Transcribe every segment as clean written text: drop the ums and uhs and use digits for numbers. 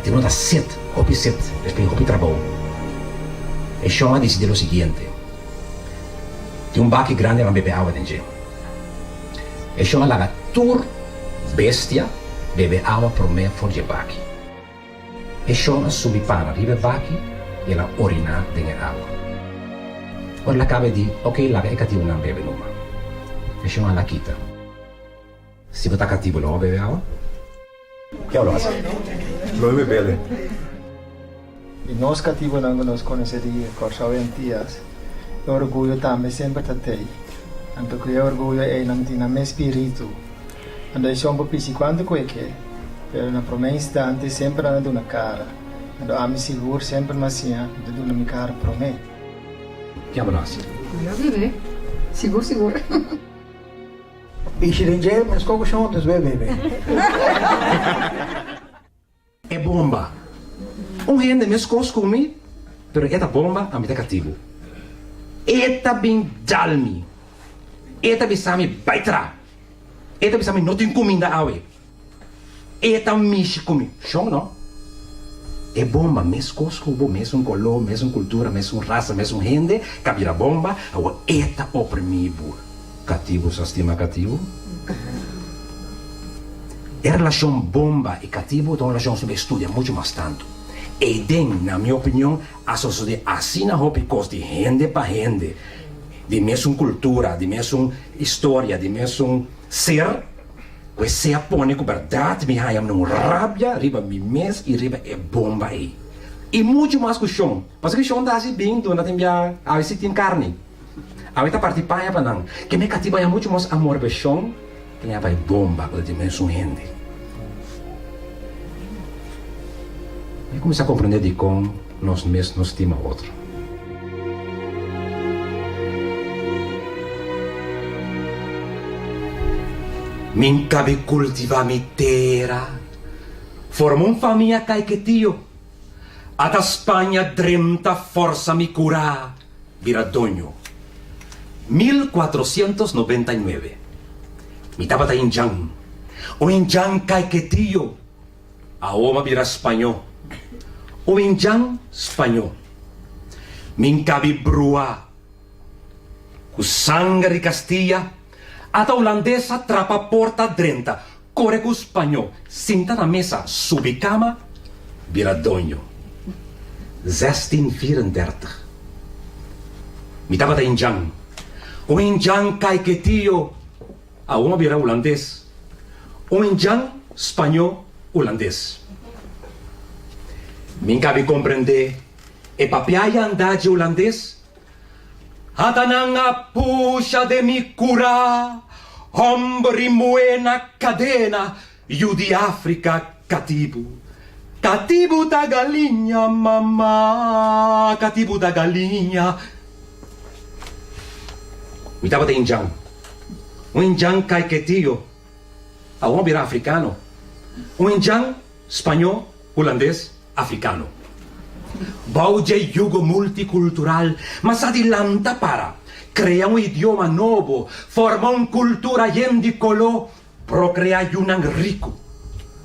Cativo da set, hopi trabalho. E Sean decidiu o seguinte. Tem baque grande para beber água dentro. E Sean laga tur bestia bebe água por me for de baque. E Sean subi para ribe baque e ela orina dentro água. Ora la cabe di, ok, laga é cativo não bebe numa. E Sean la quita. Se você tá cativo, não bebe água? Que é o nosso? Não bebe. E nós cativos não nos conheceria, corsaventías. O orgulho também sempre tatei. Anto que o orgulho é não tinha meu espírito. Ando é só um pouco quanto que pero na primeira instante sempre ando na cara. Ando a me seguro sempre macia, ando na minha cara para mim. Que é o nosso? Eu bebê. Seguro. E se dentro, mas como são outros bebê? É bomba. Gente me escolhe comigo, pero esta bomba a mim tá cativo. Eta bem dalmi. Eta bisami baitra. Eta bisami não tem comida awe. Eta mishi comigo. Show não? É bomba, mesmo escolhe, mesmo color, mesmo cultura, mesmo raça, mesmo gente, cabira bomba, ou eta oprimido. Cativo, se estima cativo? A relação bomba e cativo é uma relação que se estuda muito mais tanto. E na minha opinião, a sociedade assim não é de gente para gente, de mesma cultura, de mesma história, de mesmo ser, que se põe com verdade, me há uma rabia, riba me mes e riba é bomba aí. E muito mais que o chão, porque o chão dá assim bem, não tem já, a vezes tem carne. A vezes participa para não, que me cativa é muito mais amor para o chão, que é para bomba, de mesma gente. E começar a compreender de como nós mesmos nos estima o outro. Min cabe cultivar mi terra, formar uma família caiquetio, a Espanha dremta força me curar, viradonho. 1499. Mi tava da Injang, o Injang caiquetio, a oma vira espanhol. O Injang espanhol. Min cabe brua, com sangue de Castilla, a holandesa trapa porta drenta, corre com espanhol, senta na mesa, sube cama, vira donho. 1634. Mi tava da Injang. O Injang caiquetio, a uma vira holandês. O Injang espanhol holandês. Min cabe compreender e papiaya andar de holandês. Atananga puxa de mi cura, hombre muena cadena, yu de África cativo. Cativo da galinha, mamá, cativo da galinha. Mi tava de Injang. O Injang caiquetio, a um vira africano. O Injang espanhol, holandês, africano. Bauge yugo multicultural, mas adilanta para. Crea um idioma novo, forma uma cultura yendicolô, procrea um rico.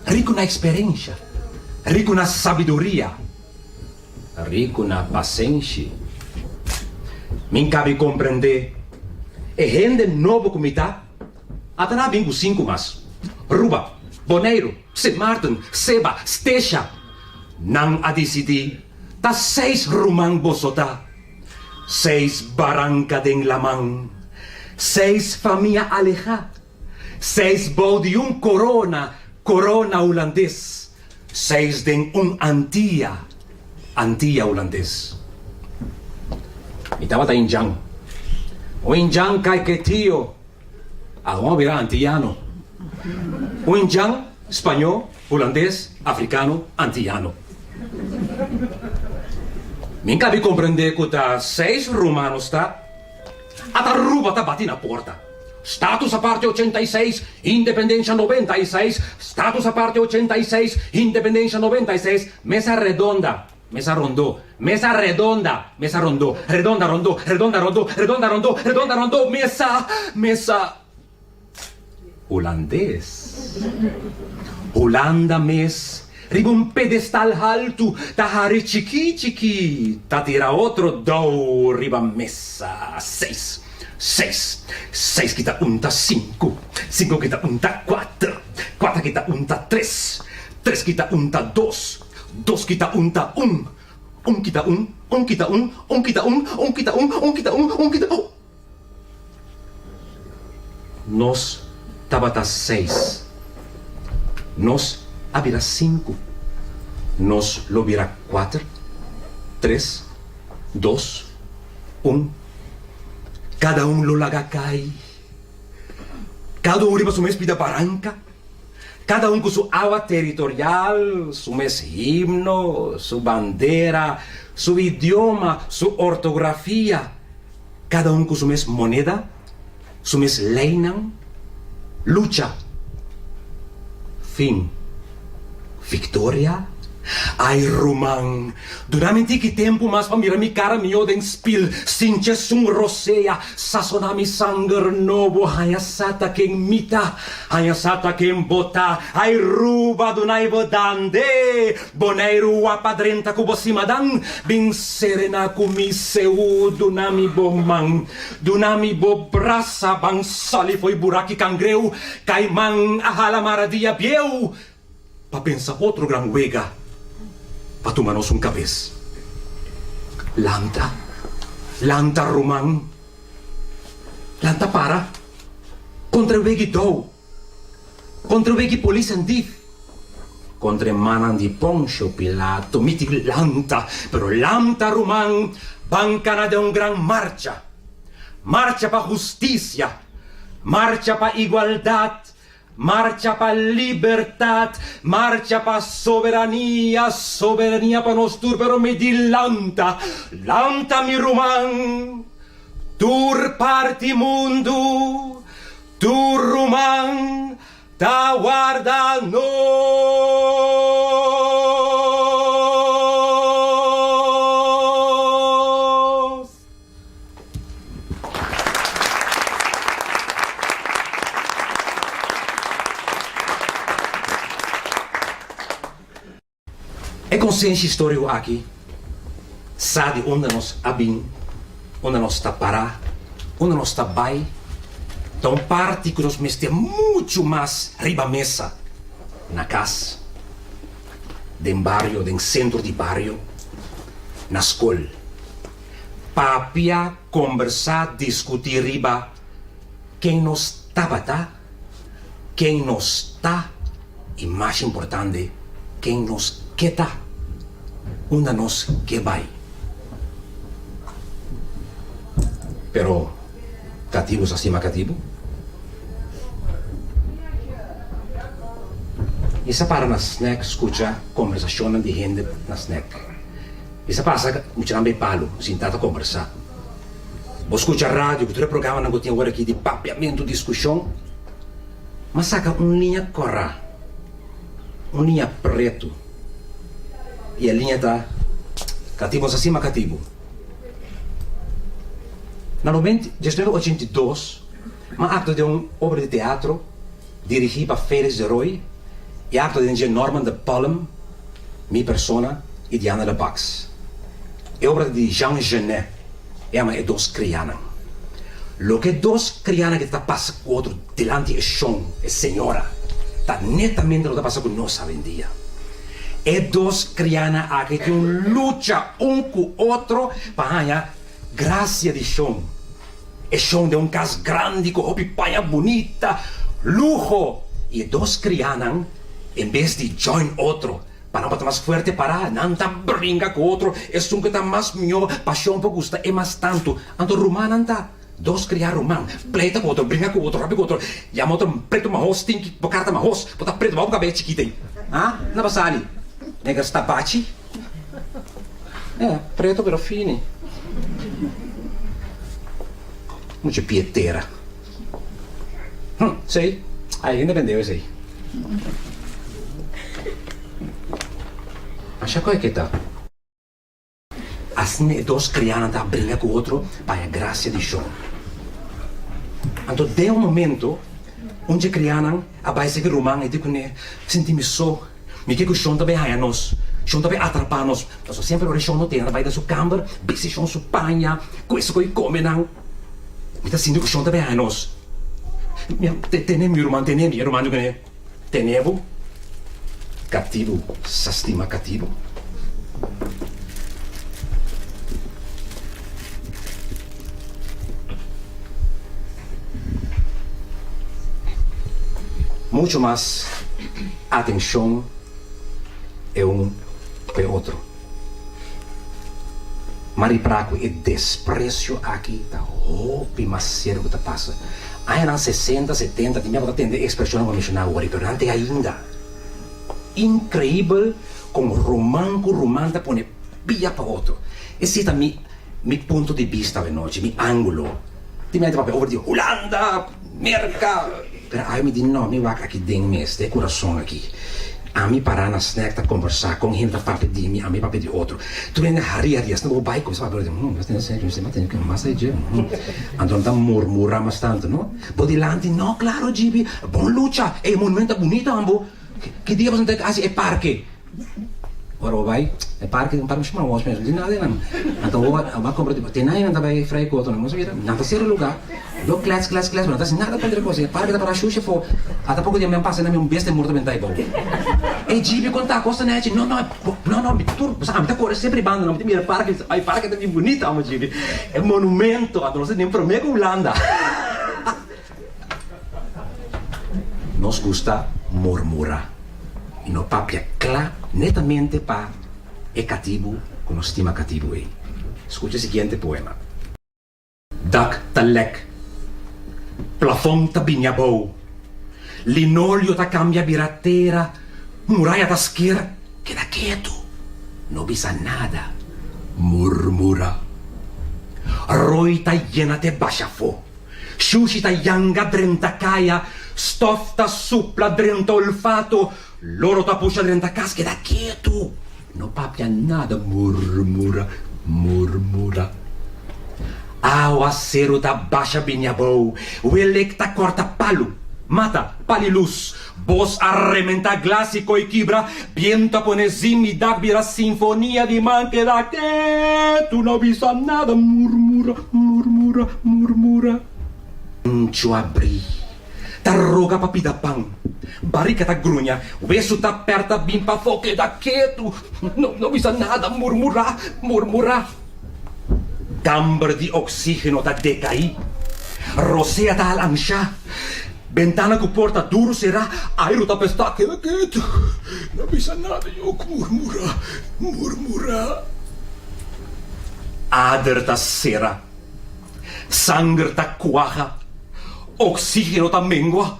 Rico na experiência, rico na sabedoria, rico na paciência. Min cabe compreender. E gente novo como está, até na bingo 5 mas. Ruba, Boneiro, St. Martin, Seba, Stecha. Nang a decidir, ta 6 rumang bosota, 6 barranca den lamang, 6 família aleja, 6 bode corona holandês, 6 den antia holandês. E tava ta Injang. O Injang caiquetio, a uma vira antiano. O Injang espanhol, holandês, africano, antiano. Min cabe compreender que tá 6 romanos tá? A ta ruba tá bati na porta. Status a parte 86, independência 96. Status a parte 86, independência 96. Mesa redonda. Mesa rondô, mesa redonda, mesa rondô, redonda rondô, redonda rondô, redonda rondô, redonda rondô, mesa holandês. Holanda mes riba un pedestal alto, tahari chiqui, tatira otro do, riba mesa, 6. 6 kita unta 5 kita unta 4 kita unta 3 kita unta 2 kita unta 1 kita 1 kita 1 kita 1 kita 1 kita 1. Nos tabata 6. Nos abira 5. Nos lobira 4, 3, 2, 1. Cada lo laga cai. Cada riba su mes pida barranca. Cada con su agua territorial, su mes himno, su bandera, su idioma, su ortografía. Cada con su mes moneda, su mes leinan, lucha. Fin. Victoria. Ai, Roman, duramente que tempo mas para mirar mi cara mio den spil, sinche sung rosea, sazonami sanger novo, hayasata ken mita, hayasata ken bota, ai ruba dunai vodande, boneiru apadrenta kubo simadan, bin serena kumi seu dunami bomang, dunami bo brasa bang sali foi buraki cangreu, caimang ahala maradia bieu, pa pensa outro gran wega. Patumanos un cabez. Lanta Roman. Lanta para. Contra o vegi dou. Contra o vegi polícia andif. Contra manan di Poncio Pilato. Miti lanta. Pero lanta Roman. Bancana de un gran marcha. Marcha pa justicia. Marcha pa igualdad. Marcha pa libertad, marcha pa soberania pa nostur, pero me di lanta mi Roman, tur parti mundo, tur Roman, ta guarda É consciência histórico aqui, sabe onde nós abim, onde nós está parar, onde nós está vai, então parte que nós mexemos muito mais riba mesa, na casa, dentro barrio, dentro centro de barrio, na escola, papia, conversar, discutir riba, quem nós está, quem nós está, e mais importante, quem nós que tá, onde nós que vai. Pero, cativos acima cativo. Isa para na snack, escucha conversação de gente na snack. Isa passa, muita bem palo, sentado a conversar. Vos escucha rádio, que todo programa não tem hora aqui de papeamento, discussão. Mas saca linha corra, linha preto. E a linha está cativos acima cativo. Na 1982, uma acto de uma obra de teatro dirigida por Félix de Roy e acto de Norman de Palm, minha persona e Diana de Bax. É obra de Jean Genet, é dois crianas. Lo que dois crianas que está passando com o outro delante é chão, é senhora, está netamente o que está passando com nós hoje em dia. É dois crianas que tem luta com o outro para ganhar graça de chão. É chão de casa grande, com roupa paia bonita, luxo. E dois crianas, em vez de join outro, para não estar mais forte para não estar brinca com o outro, é um que está mais melhor, paixão para gostar, é mais tanto. Então, romano não está. Dois criar romano, pleita com o outro, brinca com o outro, rápido com o outro. E a outro preto marros, tem que botar carta marros, botar preto, vai cabelo chiquito. Ah, não passa ali. Nega sta baci? Preto però fini. Non c'è piettera. Sei? Ainda vendeu, sei. Mas já qual é que tá? Assim, dois crianças tá briga com o outro para a graça de chão. Então, de um momento, onde a criança vai seguir romano e diz, senti-me só, Me que chão também hai nós. Chão também atrapar nós. Nós sempre o chão não tem, vai da sua câmara, bisi chão sua panha, coisa que come não. Me tá sentindo que chão também hai nós. Tenem meu irmão, que né? Tenevo cativo, sastima cativo. Mucho más atención é para outro. Maripraco e desprezo aqui tá roupa mais sério que tá passa. Aí nas 60, 70, tinha que atender expressão como mencionava agora, mas não ainda. Incrível como romanta põe pia para outro. Esse é mi ponto de vista de noite, mi ângulo. Tinha que falar over de Holanda, Merca. Pero aí me diz não, me vai aqui dentro mesmo, tem coração aqui. A mim parar na snack tá conversar com gente da papo de mim, a mim papo de outro. Tu ainda haria não vou baixo, você vai ver, mas tem sério, você tem que mais aí, então tá murmurar bastante, não? Pode lante, não, claro, Gibi, bom luta, é monumento bonito, ambo. Que dia você tem assim é parque. Ora vai, é parque, não para me chamar hoje mesmo, de nada não. Então vou comprar tipo, tem nada não vai freio coto, não sei, não tá ser lugar. Do class, mas não tá nada para outra coisa. Parque da para xuxa for, até pouco dia me passa na minha besta morto bem bom. E Gibi conta costa net, não, tu sabe, tá cor sempre banda, não tem mira parque, aí parque tá bem bonito, amo Gibi. É monumento, a nossa nem promete com Holanda. Nos gusta murmurar. E no papia claro, netamente para é cativo, com o estima cativo aí. Escute o seguinte poema. Dak talek, plafon ta binhabou, linóleo ta cambia birateira, muralha ta esquerda, queda quieto, não bisa nada, murmura. Roi ta llena te bachafo, xuxi ta yanga drenta caia, stof ta supla drenta olfato, loro ta puxa drenta cas, queda quieto, não papia nada, murmura. Ao acero da baixa binhabou, o electa corta palo, mata paliluz, voz arrementa clássico e quebra, viento ponezim e dagbira sinfonia de man que da que tu não visa nada, murmura. Ancho abri, ta roga papida pão, barriga ta grunha, o eso ta aperta bimpa foque da que tu não visa nada, murmura. Camber di oxígeno ta decaí, rosea ta al-ansha, ventana que porta duro será, airo ta pesta que tu não bisa nada, eu murmura. Ader ta sera, sangue ta cuaja, oxígeno ta mengua,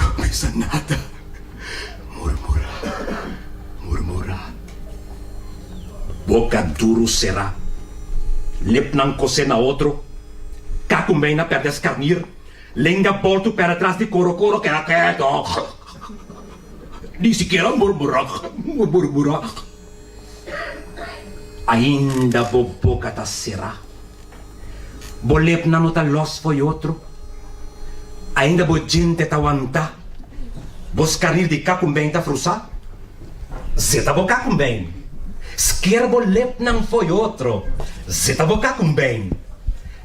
não bisa nada, murmura. Boca duro será, lip não cose na outro, cacumbeina per descarnir, lenga volto para trás de coro que era quieto. Ni siquiera murmurar. Ainda boca ta será, bolep não ta los foi outro, ainda bo gente ta aguentar, boscarnir de cacumbeina ta frusar, zeta bo cacumbeina. Scherbo lep não foi outro, zeta boca com bem.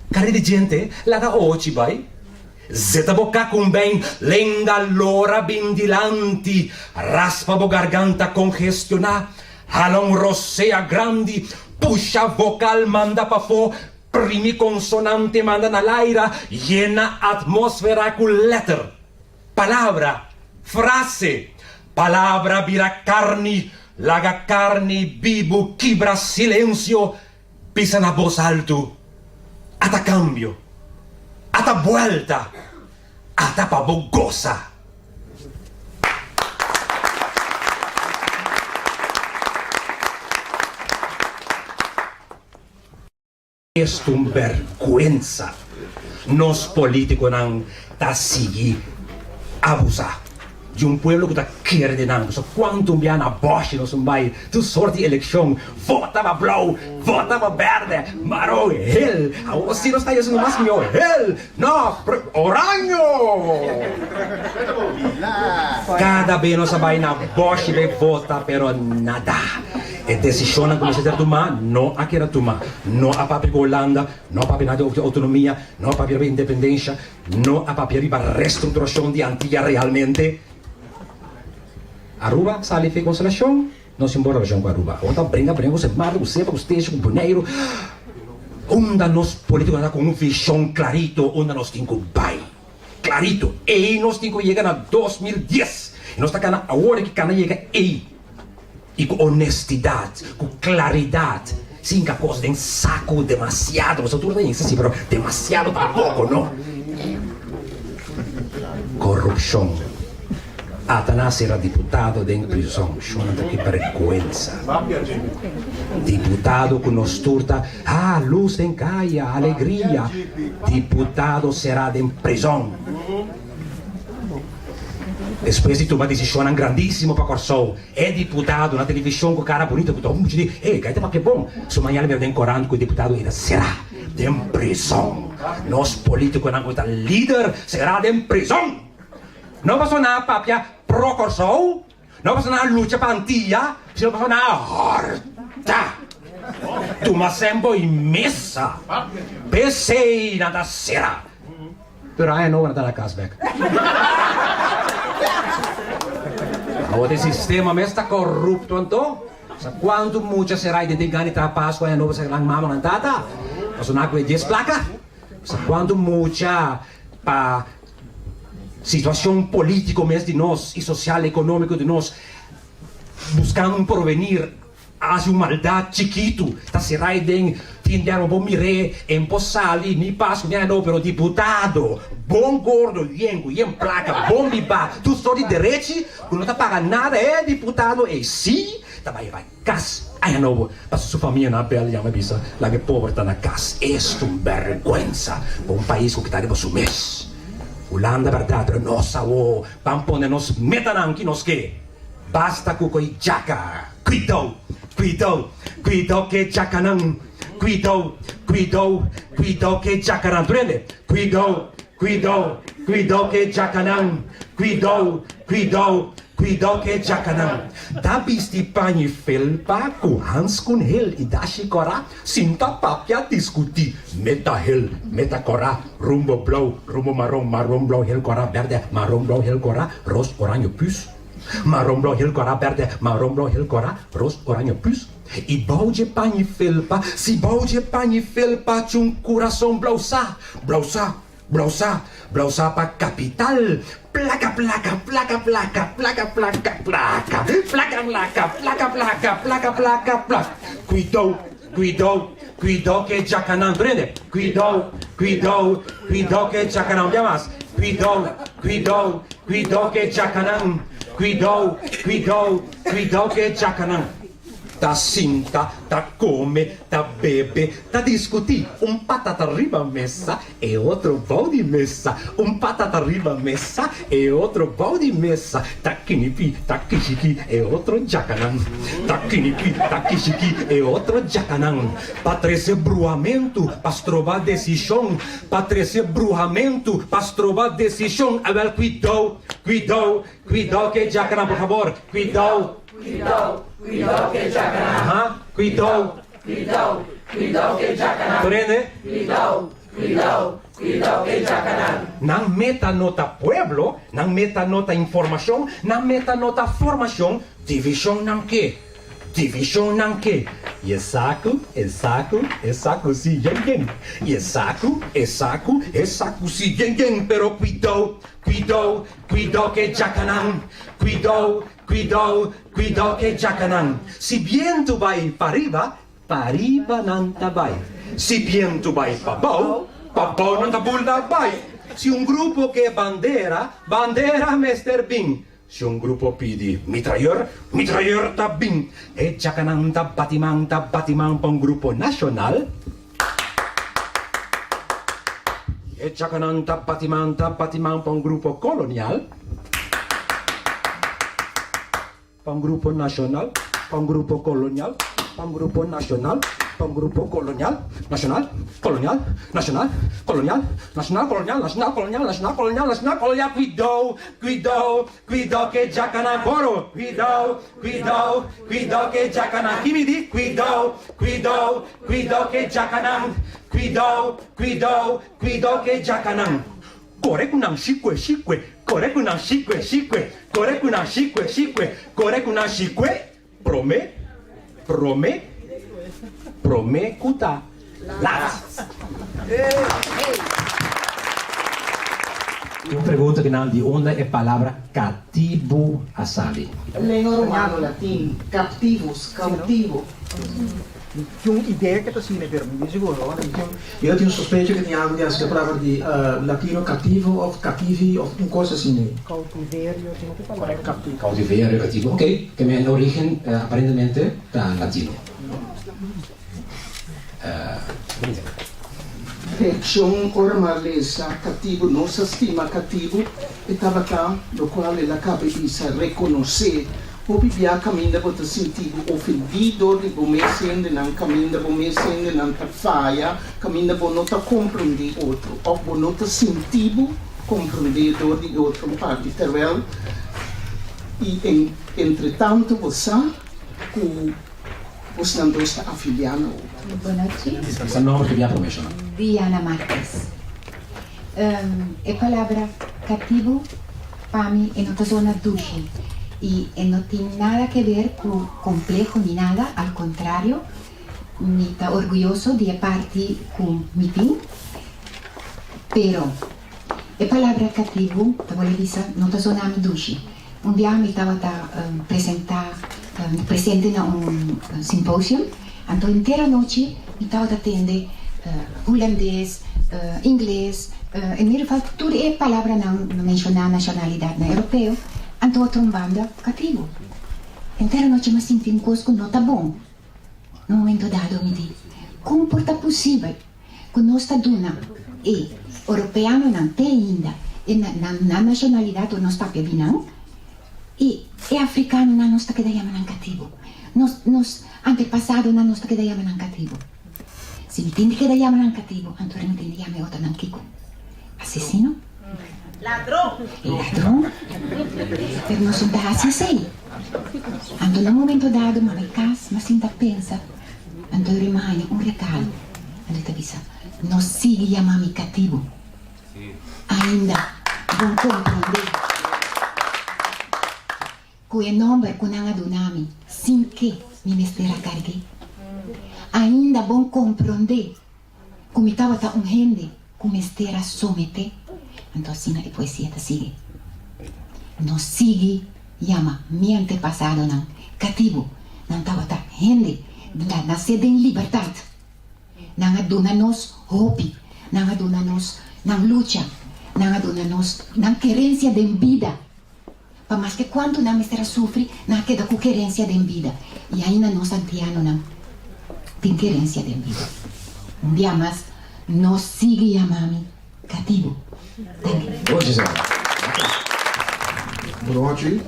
Cari de gente, laga ochi vai. Zeta boca com bem, lenga lora bindilanti, raspa bo garganta congestiona, halon rosea grandi, puxa vocal manda pa fo, primi consonante manda na laira, llena atmosfera con letter. Palavra, frase, palavra vira carni, laga carne, bibo, quibra, silêncio, pisa na voz alto, ata cambio, ata vuelta, ata pa bogosa. Es un vergüenza. Nos políticos não tá seguir abusar. de um pueblo que está querendo. So, quanto um na Bosch, nós vai, tu sorte de eleição, votava blow, votava verde, maro, hell. Assim nós está dizendo mais que meu, hell, não, oranho. Cada vez nós vai na Bosch e vota, pero nada. E decisão como se tomar, não a querer tomar. Não a papel Holanda, não a papel nada de autonomia, não a papel de independência, não a papel para reestruturação de Antilha realmente. Aruba, sali fe consolação, não se embora com Aruba. Outra brinca, você mata, você para você, com boneiro. Onde nós políticos andam com visão clarito, onde nós temos que vai. Clarito. E nós temos que chegar na 2010. E nós estamos na hora que cana chega aí. E com honestidade, com claridade. Sim, que a coisa tem saco demasiado. Você tudo tem isso, sim, mas demasiado para pouco, não? Corrupção. Atanás era deputado de prisão. Chama que vergonha. Deputado com nos turta. Luz em caia, alegria. Deputado será de prisão. Depois de tomar decisão grandíssima para Corsol, é deputado na televisão com cara bonita, com todo mundo diz, gaita mas que bom, se amanhã ele vem corando com o deputado ainda será de prisão. Nós políticos não gostam, líder será de prisão. Não passou nada papia pro Corsol, não passou nada luta para Antilha, se não passou nada horta. Toma sempre em mesa, pensei nada será. Pero aí não nada na casbeck. O sistema mesmo está corrupto, então. Quanto muito será de ganhar para Páscoa e a nova será mama na data? Mas não há 10 placas. Quanto muito para situação política mesmo de nós e social e econômica de nós buscando um porvenir hace uma maldade chiquito, tá será de tinderam bom mire, empossali, ni Páscoa, nem não, pero deputado, bom gordo, yengo, yen placa, bom biba, tu só de direito, não tá pagando nada, é deputado, e sim, tá vai cas, ai não, mas sua família na pele, já me bisa, lá que pobre tá na casa, é uma vergonha, um país que tá de você mês. Holanda, verdade, nossa, vamos pôr nos metanam que nos que, basta com coi jaca, cuidado, que jaca não. Cuidado que jacarão, entende? Cuidado que jacarão. Cuidado que jacarão. Da bisti pani felpa com Hans com hel e da chicora, sinta papia discutir. Meta hel, meta cora, rumbo blau, rumbo marrom blau, hel cora verde, marrom blau, hel cora, ros oranho plus. Marrom blau, hel cora verde, marrom blau, hel cora, ros oranho plus. E balde pani felpa, se balde pani felpa de coração blausa para capital, placa, cuidado que jacanão, entende? Cuidado que jacanão, já mais, cuidado que jacanão, cuidado que jacanão. Ta sinta, ta come, ta bebe, ta discutir. Patata arriba mesa e outro pão de mesa. Patata arriba mesa e outro pão de mesa. Ta kinipi, ta kishiki e outro jacanão. Ta kinipi, ta kishiki e outro jacanão. Para trazer bruamento, para trovar decisão. Para trazer bruamento, para trovar decisão. Agora cuidado que jacanão, por favor. Cuidado que jacarão. Cuidado que jacarão. Prende? Cuidado que jacarão. Não meta nota pueblo, não meta nota informação, não meta nota formação, divisão não que. E saco si yen. E saco si yen. Pero cuidado que jacarão. Cuidado que jacanão. Se bien tu vai para arriba não tá vai. Se bien tu vai para baixo não tá bulda vai. Se grupo que bandeira Mr. Bean. Se grupo pede mitrailleur tá bem. E jacanão tá batimão para grupo nacional. E jacanão tá batimão para grupo colonial. para um grupo nacional, para um grupo colonial, para um grupo nacional, para um grupo colonial, nacional, colonial, nacional, colonial, nacional, colonial, nacional, colonial, nacional, colonial, nacional, colonial. Cuidado que jacana coro. Cuidado que jacana kimidi. Cuidado que jacana. Cuidado que jacana. Korekunang shikwe. Korekunang shikwe. Korekunang shikwe. Prome kuta lat. Eu pergunto que não de onde é a palavra cativo assali. Língua romano, latim, captivos, cautivo. Yung ideia que está sendo permitido siguro. Eu tenho suspeita que tem algo de essa palavra de latino cativo ou cativi ou uma coisa assim. Cautiverio, tenho que falar cativo. Cautiverio, cativo, ok. Que minha origem aparentemente está latino. Reazione ormalesa cattivo, non si stima cattivo e tabata lo quale la capita riconosce o bibia cammina per sentire offendido di come sende non cammina come sende non faia cammina per non comprendere altro o per non sentire comprendere di altro parte terwijl e entretanto você você não está afiliado. Boa noite. Esse nome que abbiamo messo. Diana Marques. A palavra cativo para mim é uma zona dulce e não tem nada a ver com complexo nem nada, ao contrário, me está orgulhoso de partir com mitim, pero a palavra cativo, te vou dizer, não está zona dulce. Dia me estava presente em simpósio. Então, inteira noite, eu estava atendendo holandês, inglês, em meu caso, tudo é palavra não mencionar nacionalidade europeia, então, trombando cativo. Inteira noite, eu me senti coisa que não está bom. No momento dado, eu me disse, como pode ser possível que nossa dona é europeia não tem ainda, e na nacionalidade nós papéis não, e é africano não está que daí não cativo. Nos antepassados não está que daí não cativo. Se me entende que daí não cativo, então me entende que é outra não kiko. Assassino? Ladrão. Mas não são assim. Então no momento dado, mas casa, mas ainda pensa, então rimane recado. Então te avisa, não siga chamar-me cativo. Ainda vão compreender. Com o nome que não adonami, sem que me esteja cargue. Ainda bom compreender como estava um gente como esteja somete. Então assim a poesia te sigue. Não sigue, chama meu antepassado não cativo, não estava gente nascida em liberdade. Não adona-nos hope, não adona-nos não luta, não adona-nos não querência de vida. Mas que quando não esteja sofre, não queda com querência de vida. E ainda nós antianos não tem querência de vida. Dia mais, nós sigue chamando cativo. Boa, Gisela. Boa noite,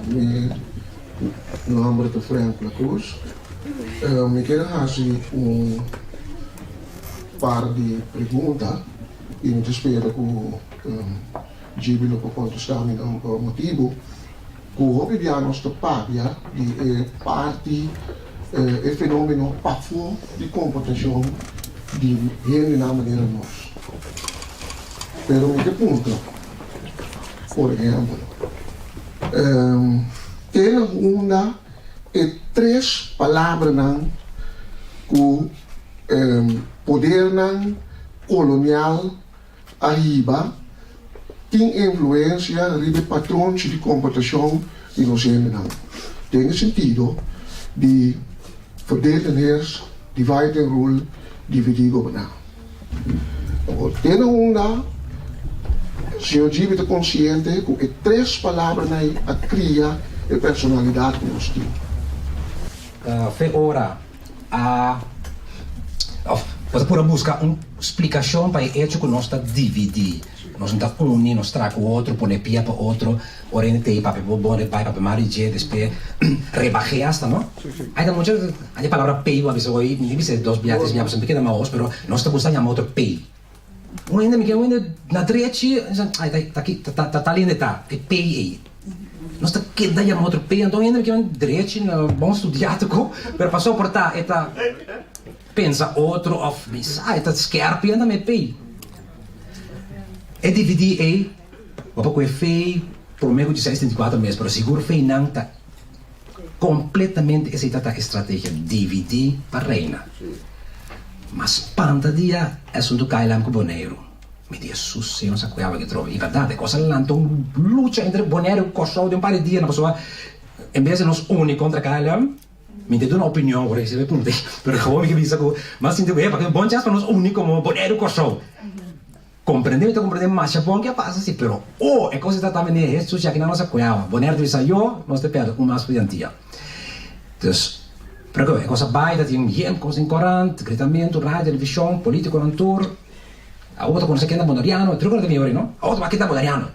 meu nome é Frank Lacruz. Me quero fazer par de perguntas e me espero que o Gibilo pode contestar-me por motivo. O Bibiano sta parla di parti e fenomeno paffo di comportazione di gente na maneira nós. Pero em que ponto? Por exemplo, tem uma e três palavras que poder colonial arriba tem influência sobre padrões de comportação de nós não. Tem sentido de verdedigers, divide and rule, dividir e governar. Tem uma, se eu digo consciente, que três palavras a criar a personalidade que nós temos. Foi hora você pode buscar uma explicação para o hecho que nós está dividir. nós não tá uni, nós traga o outro, põe pia para outro, oriente para bom de pai para marige, depois rebajeasta, não? Aí dá muito, a palavra pay, a pessoa aí, me diz dois biates, minha pessoa pequena mais, pero nós tá gostando de outro pay. Um ainda me quer ainda na direita, aí tá aqui, tá ali onde tá, é pay aí. Nós tá querendo de outro pay, então ainda me quer direita, bom estudiático, pero passou por tá, eta pensa outro of misa, eta scherpi ainda me pay. É dividir aí, o pouco é feio, por meio de 64 meses, pero seguro feio não tá completamente essa estratégia, dividir para reina. Mas panta dia é assunto cai lá com o boneiro. Me diz sucesso, não sabe o que trovo. E verdade, coisa lá, então luta entre o boneiro e o cachorro de par de dia, na pessoa, em vez de nos unir contra cai lá, me deu uma opinião, por isso eu perguntei, pero como me que mas sim, porque bom chance para nos unir como boneiro e cachorro. Compreendemos mais bom que passa assim, pero é coisa que também é isso, já que na nossa cuiava, boneiro de saio, nós te perde uma estudantia. Então, porque é coisa baita, tem gente, coisa incorante, gritamento, rádio, televisão, político, cantor, a outra quando se queda bonariano, tu ricordi migliori, no? A outra queda bonariano,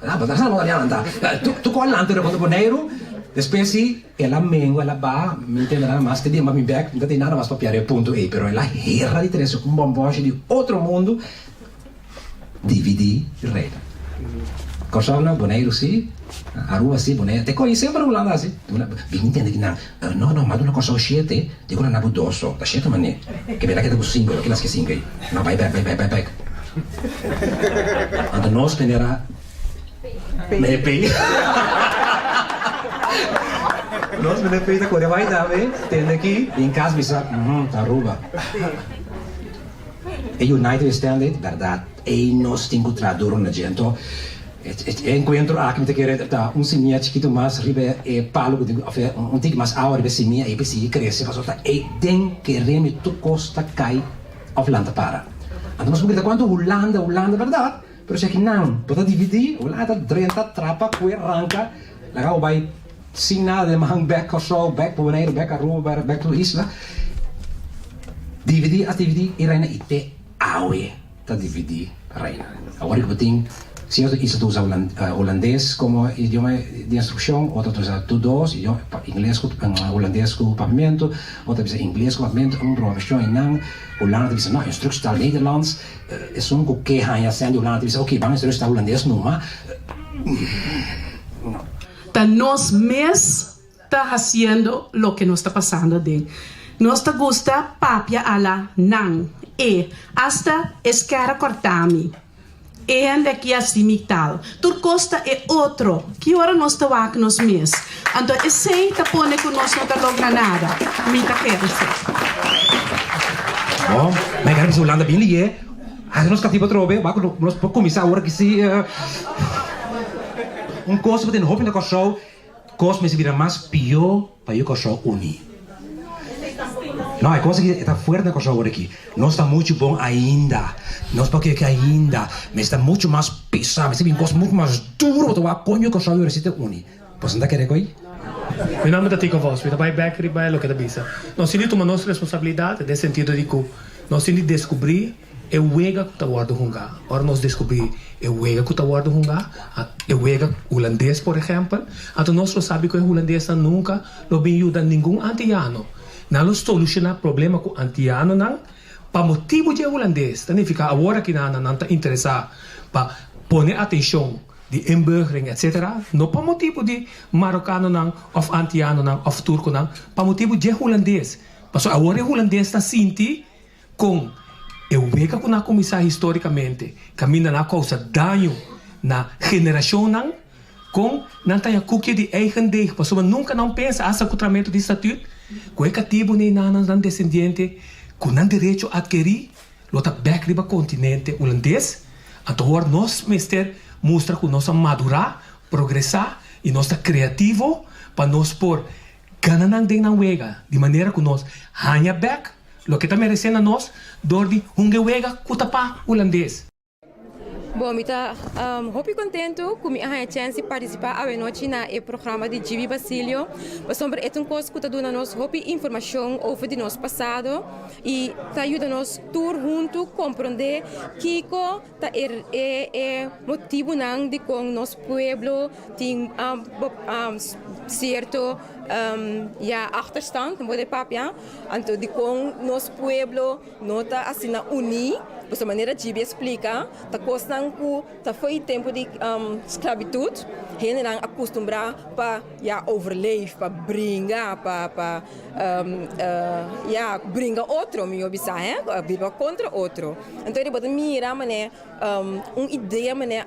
bonariano, tu con l'altro quando boneiro, depois se ela mengo, ela ba, mi entenderà, mas te dimma mi back, non ti nada mas papiare punto e, però è la guerra di tres, un bomboche di outro mundo, dividi il reino. Cosa no, boneiro sì, a rua sì, boneiro, te coi sempre ulanda sì. Vi intende che no, ma una cosa uscite, dico una nabu dosso, la scelta manè, che ve la chiede con singolo, che la schia singolo. No, vai back. Ando non spenderà me pay. Non spende pay da cuore, vai da me, tende qui, in casa mi sa, ta ruba. E United Standard, verdade, e nós temos que traduzir na gente. Encontro aqui me querer tá sininha chiquito mais ribe e palo um tic mais a ribe sininha e precisa crescer para soltar e tem que reme tu costa cai of landa para. Então nós vamos quando Holanda verdade, pero se que não pode dividir Holanda 30 trapa que arranca legal vai sem nada de hang back or so back para Bonaire back a rua back to isla dividir e reina e te aue tá dividir reina. Agora que tem si isso usa holandês como idioma de instrução, outro usa todos, inglês holandês com pavimento, outro usa inglês com pavimento, profissão em não, Holanda diz não, instructie Nederlands, é só que hanya sendo Holanda diz ok, vamos instructie holandês não, mas tá nós mes tá fazendo lo que nos está passando de nós tá gusta papia ala não e hasta escara cortami e aqui assim tal. Turcosta é outro. Que hora nós estamos nos mês? Então, é sem que põe que nós não está logra nada. Me tá querendo. Bom, mas quero que Holanda bem ali, nós cativo trobe, nós começar agora que se coisa que tem roupa no cachorro, coisa me se vira mais pior para o cachorro unir. Não, é coisa que está fora da cachorro aqui. Não está muito bom ainda. Não está porque ainda. Mas está muito mais pesado. Mas tem coisa muito mais duro. Então, a conho cachorro recite uni. Posso andar querer aí? Meu nome é Tatico Voss. Eu trabalho back e vai lo que da bisa. Nós temos uma nossa responsabilidade, no sentido de que nós temos que descobrir é o ega que está guardando hungar. Ora nós descobrir é o ega que está guardando hungar. É o ega holandês, por exemplo. Então nós sabemos que o holandês nunca não vem ajudar nenhum antiano. Não solucionar problema com antiano não, para motivo de holandês, significa agora que não está interessado para pôr atenção de inburgering, etc. Não para motivo de marocano não, ou antiano não, ou turco não, para motivo de holandês. Porque agora o holandês está sentindo com eu vejo que na começar historicamente, caminha na causa dano na geração não, com não tem a cookie de eigen deeg, porque nunca não pensa esse acutramento de estatuto. Qual cativo nem nada descendente com não direito a adquirir lota back riba continente holandês então nós mister mostra que nós madurar progressar e nós está criativo para nós por ganhar de na wega de maneira que nós hanya back lo que está merecendo a nós dor de hunge wega kutapa holandês Bom, eu estou muito contente com a chance de participar a noite no programa de Gibi Basilio. Sobre é coisa que está dando nos informação sobre o nosso passado e está ajudando nos tour junto compreender que é motivo de com nosso pueblo tem certo achterstand, não é papia, então de com nosso pueblo nota assim na uni. Dessa maneira, Gibi explica, tá costando que foi tempo de esclavitud, gente não acostumbrar para overleven, para brincar, para brincar outro, me observa, viver contra outro. Então ele pode mirar, mané, uma ideia, mané,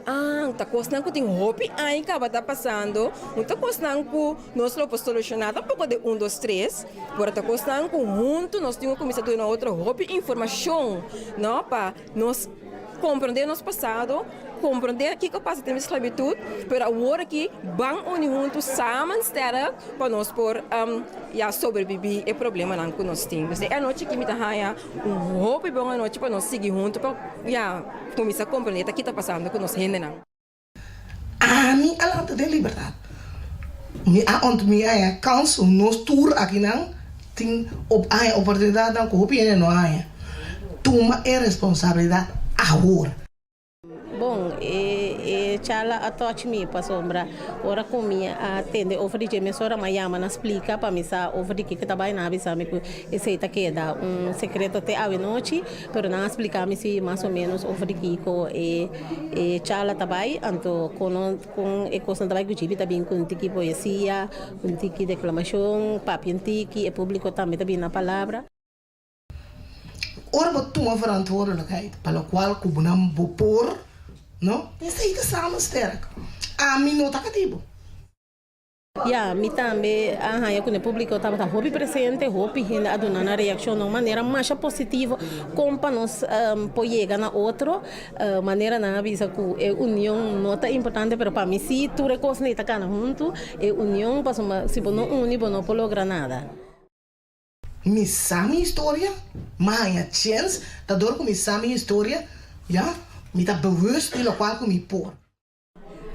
tá costando que tem hobby aí que está passando, não tá costando que nós não podemos solucionar, tampouco de 1, 2, 3, porém tá costando que junto nós temos que começar a ter outro hobby, informação, não para nós compreender nosso passado, compreender o que passa em esclavitud, para agora que vamos unir juntos, sterk, para nós por sobreviver o problema que nós temos. É a noite que me dá hobby bom a noite para nós seguir juntos, para começar a compreender o que está passando com nós gente não. A mim ela tem liberdade. Me a kans nos tour aqui não tem a oportunidade de copiar não há. Toma a responsabilidade agora. Bom, chala a toque me para sombra. Ora comia atende oferece me sora mayama na explica para me sa oferece que trabalha na avisa me que esse tá que dá secreto até a noite, pero não explicar me se mais ou menos oferece co chala trabalha anto com coisa trabalho que tive também com tiki poesia, com tiki declamação, papi tiki e público também na palavra. Ora botou uma verantwoordelijkheid, pela qual cubunam bopor, não? Isso aí que estamos sterk. A mim não tá cativo. Me também, com o público estava hobby presente, hobby ainda adunando a reação de uma maneira mais positiva, como para nós poder na outra maneira na avisa que a união não é importante, mas para mim se tu recosta está cá junto, a união para se não unir não pode lograr nada. Me sabe história, mas a chance da dor com me sabe história, me tá bewust de lo qual que me por.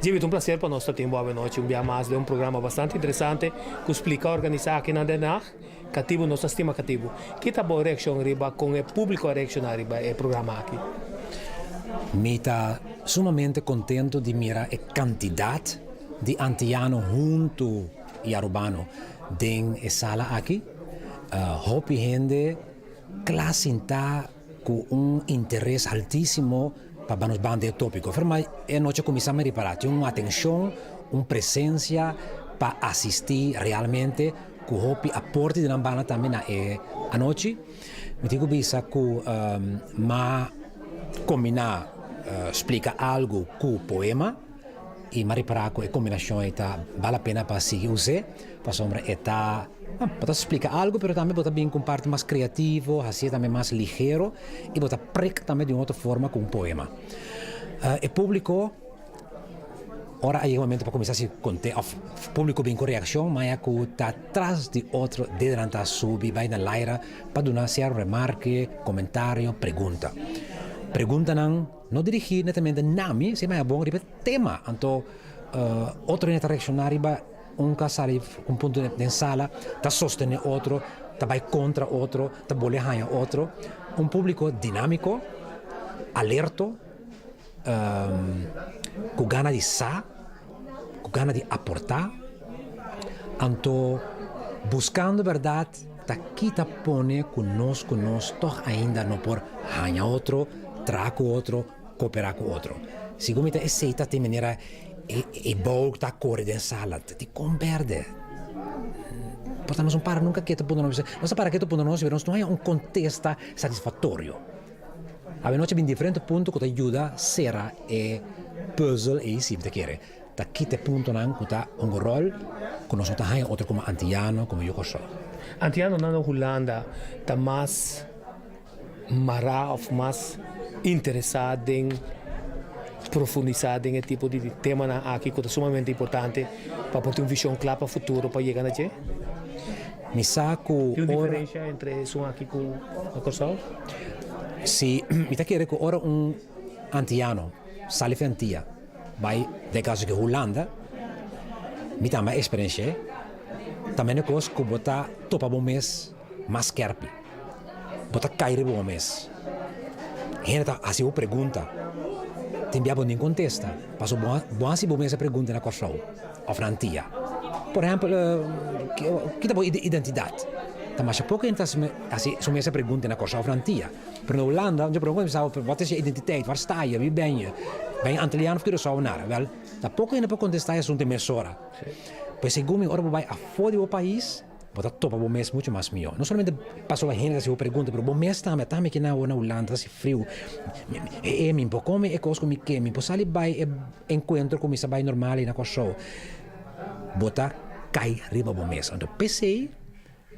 Gibi, un piacere per nostro tempo a noite, un mais de um programa bastante interessante que explica organizar aqui na Denach, cativo nossa estima cativo. Que tá boa reação riba com o público reação riba é programa aqui. Me tá sumamente contento de mirar a quantidade de antiano junto e urbano den a sala aqui. Hopi gente clasinta com interesse altíssimo para nos bande tópico. Ferma é noite começamos a reparar, uma atenção, uma presença para assistir realmente com o Hopi aporte de Nambana também a noite. Me digo bisa que ma combinar explica algo com o poema e ma reparar que a combinação está vale a pena para seguir usar, para sombra está pode explicar algo, mas também pode vir com parte mais criativo, assim também mais ligeiro e pode pregar também de outra forma com um poema. O público, ora aí é o momento para começar a se contar, o público vem com reação, mas é que está atrás de outro, de durante a subir, vai na live para dar certo remarque, comentário, pergunta. Pergunta não dirigir netamente nami, se mais é bom, ripeto, tema, então outro neta reacionar casal punto in sala, da sostiene otro, da vai contra otro, da vuole haya otro. Un pubblico dinamico, alerto, con ganas di sa, con ganas di apportar, anto buscando verdad, da chi ta pone con nos, toch ainda no por haya otro, traco otro, cooperar con otro. Siccome è seita in maniera e bog da corre in sala ti converde portamos un para nunca che non sapere che non è un contesto satisfattorio a noche bin differente punto che ti aiuta sera e puzzle e si te chiede da chi te punto nan kuta un rol con nosotros hay otro como antiano como yo cosa antiano nano Holanda da más mara of más interessado em profundizar em tipo de tema aqui que é sumamente importante para ter uma visão clara para o futuro para chegar a gente. Mi sa que tem uma diferença entre isso aqui com a Corsol? Sì, mi ta chiede che ora un antiano sali fantia. Vai de caso que Holanda, mi tama experiência. Também é coisa que bota topa bom mês, mais kerpi. Bota cair bom mês. Gente assim o pergunta. Tem biabo nem contesta. Passo bom se bom mês a pergunta na corção. Ou frantia. Por exemplo, que tipo identidade. Mas pouco gente assim so mês a pergunta na corção frantia. Pero na Holanda, eu pergunto, wat is je identiteit? Waar sta je? Wie ben je? Ben je Antilliaan of Curaçaoanar? Wel, da pouco gente para contestar isso não mesora. Pois segundo me ora vai a fora do país, bota topa bom mês muito mais melhor. Não somente passou a gente assim pergunta, pero bom mês também que na Holanda assim frio. Me pouco come e coisa como que me posso ali vai encontro com isso vai normal na coisa. Bota cai riba bom mês. Então pensei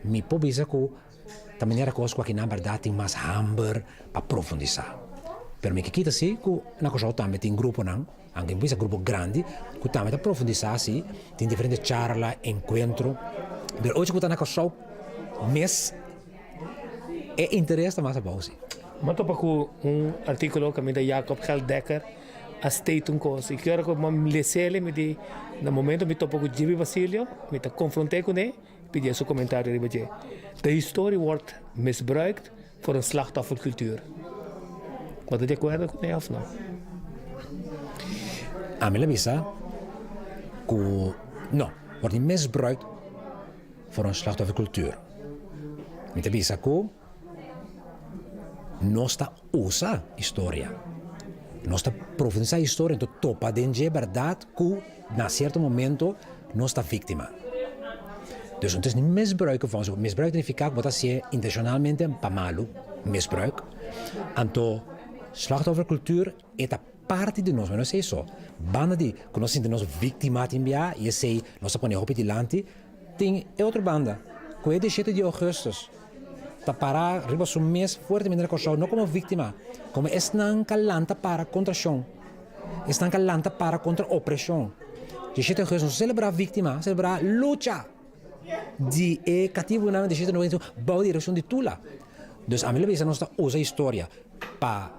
me pobisa com também era coisa que na verdade tem mais hamburger para profundizar. Pero me que kita assim que na coisa também tem grupo não. Anche in questo gruppo grandi, che também approfondissi, tem differenti charla, incontro. Per oggi che tanto so, mes è interesse mais a pausa. Ma dopo un articolo che mi da Jacob Geldecker a state un cosa. Ik quero que me lesele me di no momento mi topo con Jimmy Basilio, mi ta confrontei con ele, pedi seu comentário riba je. De historie wordt misbruikt voor een slachtoffercultuur. Wat de acordo com ele of não? A me la visa que no, wordt misbruikt voor een slachtoffercultuur. Me la visa que nostra usa historia. Nostra profundizza historia in topa denje verdade que na certo momento nostra vítima. Dus het is niet misbruiken van zo. Misbruik significa dat je intentionalmente pa malo misbruik. Anto slachtoffercultuur is a parte de nós, mas não sei só. Banda de conhecendo de nós vítimas em Bia, e sei nós põe hopi de lanti, tem outra banda. Que é de 7 de agosto. Tá para riba um mês fortemente recordado, não como vítima, como estão calanta para contra chão. Estão calanta para contra opressão. De 7 de agosto celebrar vítima, celebrar luta. De cativo na de 7 de agosto, boa direção de tula. Dus a mim leva nós usa história para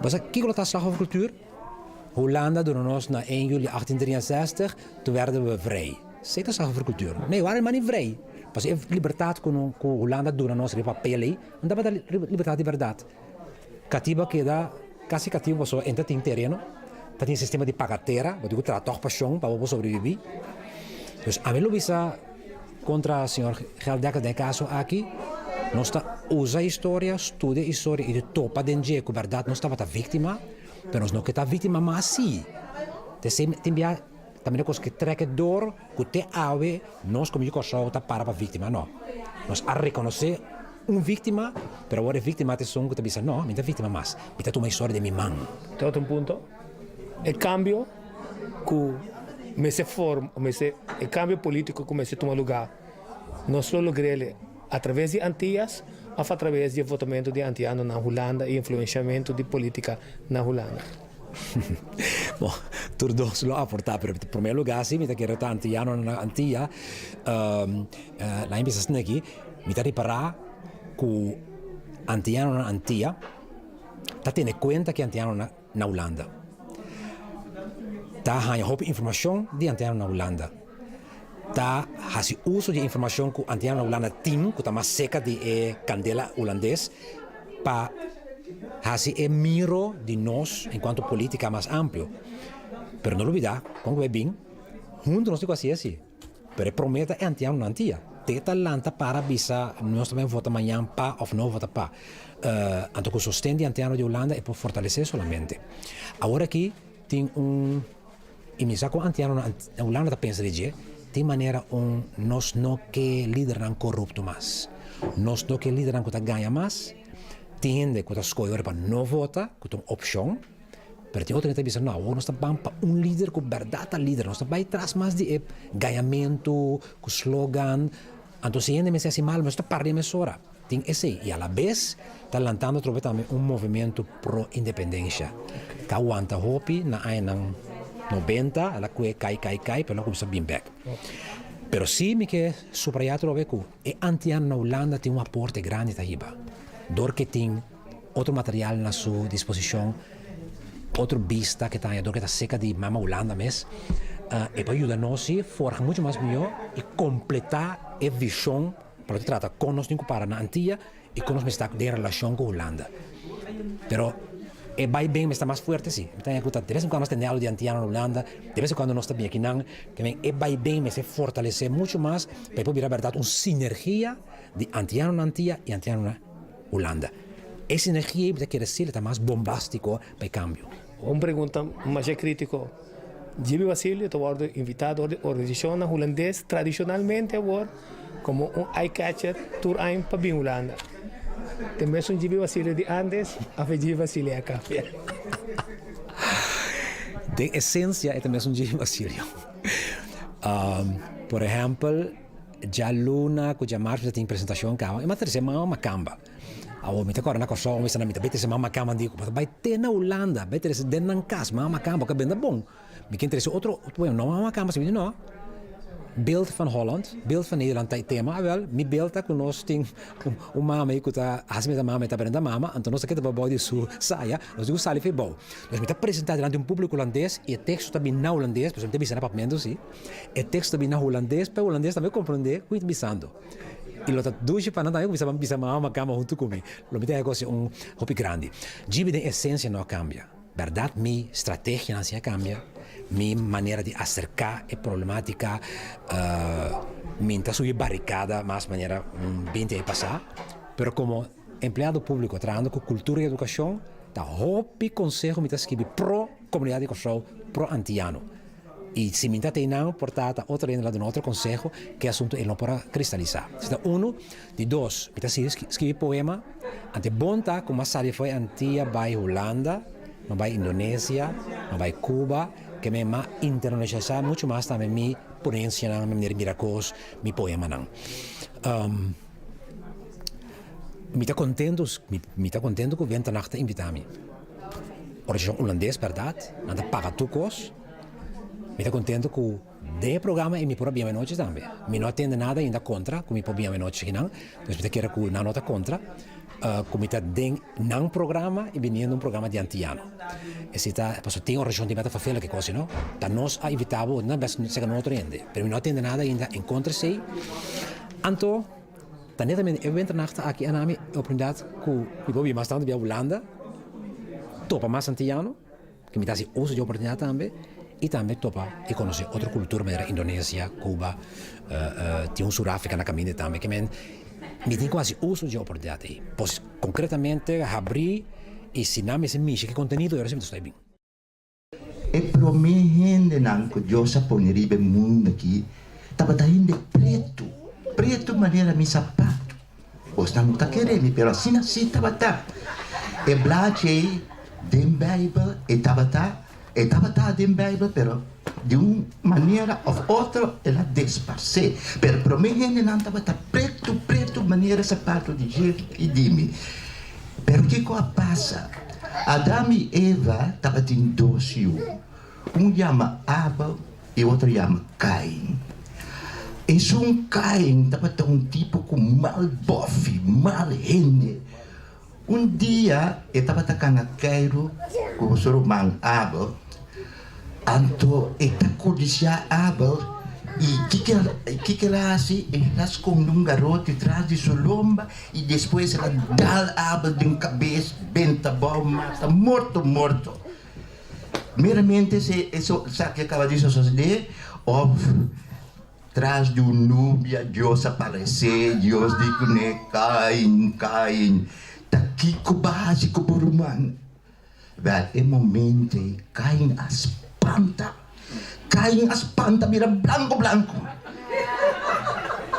was ek kyk wat daar slachtoffercultuur? Hollanda door ons na 1 juli 1863, toen werden we vrij. Zet dat slachtoffercultuur? Nee, we waren maar niet vrij. Pas even libertad con Hollanda door ons ripa pele, en dat was libertad de verdad. Catiba queda, casi cativo was in dat terreno, dat is een sistema de pagatera, wat ik trato passion, para we sobrevivir. Dus a mí lo visa contra señor Geldecker de caso aqui. Nostra usa historia, studia historia e topa denje que verdade não estava a vítima, mas nós não que está vítima mas sim. Tem também é coisa que treque dor, que te ave, nós como eu só tá para a vítima não. Nós a reconhecer vítima, mas agora vítima te som que te bisa não, me tá vítima mas, me tá uma história de minha mãe. Tem outro ponto. O cambio que me se forma, o cambio político que me se toma lugar, nós só logramos através de Antillas ou através do votamento de antiano na Holanda e influenciamento de política na Holanda. Bom, tudo dois lo aportar, pero em primeiro lugar, sim, me tá querendo antiano na Antilla, lá em Bissas aqui, me tá reparar que antiano na Antilla, tá tendo conta que antiano na Holanda, tá há uma informação de antiano na Holanda. Tá hasi uso de informação que antiano na Holanda tem, que tá mais seca de candela holandês, para hasi miro de nós enquanto política mais amplo. Pero não olvidar, como vai bem, junto nós temos assim. Pero prometa é antiano na Antilla. Tem talanta para bisa nós também vota amanhã pa ou não vota pa. Anto que sustém de antiano de Holanda é para fortalecer solamente. Agora aqui tem e me saco antiano na Holanda tá pensa de de maneira nós não que líder não corrupto mais, nós não que líder não que ganha mais, tem gente que escolhe para não votar, que tem opção, mas tem outra gente que diz não, nós estamos para líder que verdade líder, nós estamos atrás mais de ganhamento, com slogan, então se gente me diz assim mal, mas está para emissora, tem esse e a la vez está lançando também movimento pro independência, que aguanta hopi na ainda 90, ela que cai, pero não começa bem back. Pero sim, me que subrayato lo veco, e antiano na Holanda tem um aporte grande da IBA. Dor que tem outro material na sua disposição, outra vista que está que está seca de mama Holanda mesmo. E para ajudar-nos a forjar muito mais melhor e completar a visão para que trata com nós para na Antilha e com nós está de relação com a Holanda. Pero vai bem, mas está mais forte sim. Então, de vez em quando nós temos algo de Antilha na Holanda, de vez em quando nós estamos aqui não, que vai bem, mas se fortalecer muito mais para poder, na verdade, uma sinergia de Antilha na Antilha e Antilha na Holanda. Essa sinergia quer dizer que está mais bombástico para o câmbio. Uma pergunta mais crítica. Gibi Vasilio está invitado à organização holandesa tradicionalmente como eye-catcher tour para a Holanda. Também é Gibi Vasilio de Andes, a Gibi Vasilio acá. De essência, é também Gibi Vasilio. Por exemplo, já Luna, que já marcha tem apresentação cá, é uma terceira uma camba. Me agora na coisa, me está na bete se mama cama digo, vai ter na Holanda, vai ter se dentro na casa, mama cama que bem bom. Me quer interesse outro, não mama cama, se não. Beeld van Holland, beeld van Nederland, dat thema wel. Mi beeld dat nós tem mama que tá as mesmas mama tá prenda mama, então nós aqui tá babau de sua saia, nós digo sali foi bom. Nós me tá apresentar diante um público holandês e o texto também na holandês, por exemplo, tem para papamento sim. O texto também na holandês, para o holandês também compreender o que bisando. E lo tá dois para nada, eu bisa mama cama junto comigo. Lo me tem negócio hobby grande. Gibi de essência não cambia. Verdade, minha estratégia não se cambia. Minha maneira de acercar a problemática, minha subir barricada, mais maneira bem de passar. Pero como empregado público, trabalhando com cultura e educação, tá hobby consejo me tá escrever pro comunidade de construção, pro antiano. E se me tem não, portanto, outra linha de um outro consejo, que assunto ele não pode cristalizar. Então, de dois, me está escrever poema, ante bom tá, como a série foi antiga, vai Holanda, não vai Indonésia, não vai Cuba, que me ma internacionalizar muito mais também minha ponência, minha maneira miracos, meu poema não. Me está contento que o vento nacht invitar-me. Origem holandês, verdade? Não está paga tucos. Me está contente que o programa e me pôr bem a noite também. Me não atende nada ainda contra, que me pôr bem a noite que não. Mas me quer que não nota contra. Como está dentro não programa e vindo programa de antiano. E se está, tem uma região de meta fazendo que coisa, não? Tá nós a evitava, não vai ser não outro ainda. Mas me não atende nada ainda encontra-se. Então, também eu entro na aqui a nami oportunidade que eu vou bastante via Holanda. Topa mais antiano, que me dá se uso de oportunidade também. E também topa e conhecer outra cultura, como Indonésia, Cuba, tem Sudáfrica na caminho também, que me tem quase uso de oportunidade. Pois, concretamente, abrir e ensinar-me esse miche, que conteúdo eu sempre estou bem. E para mim, que Deus põe no mundo aqui, estava de preto maneira meu sapato. Pois não está querendo, mas assim estava. E blachei, den Bible, e estava de Bible, pero de uma maneira ou outra ela disfarce. Pero para mim não estava preto maneira sapato de jeito e dime. Pero que coisa passa? Adão e Eva estavam em dois filhos. Um chama Abel e outro chama Caim. E Caim estava um tipo com mal bofe, mal rende. Um dia, eu estava atacando Cairo com o seu irmão Abel. Então, eu estava codiciando Abel. E que ela faz? Ela esconde garoto atrás de sua lomba. E depois ela dá Abel de cabeça, benta, bom, mata, morto. Meramente, isso sabe que acaba de suceder? Atrás de uma nuvem, Deus apareceu, Deus diz, Caim. Kiko básico por humano. Well, é momento Caim espanta, mira blanco.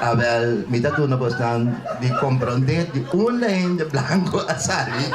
Well, me dá tudo bastante de compreender de lane de blanco a sair.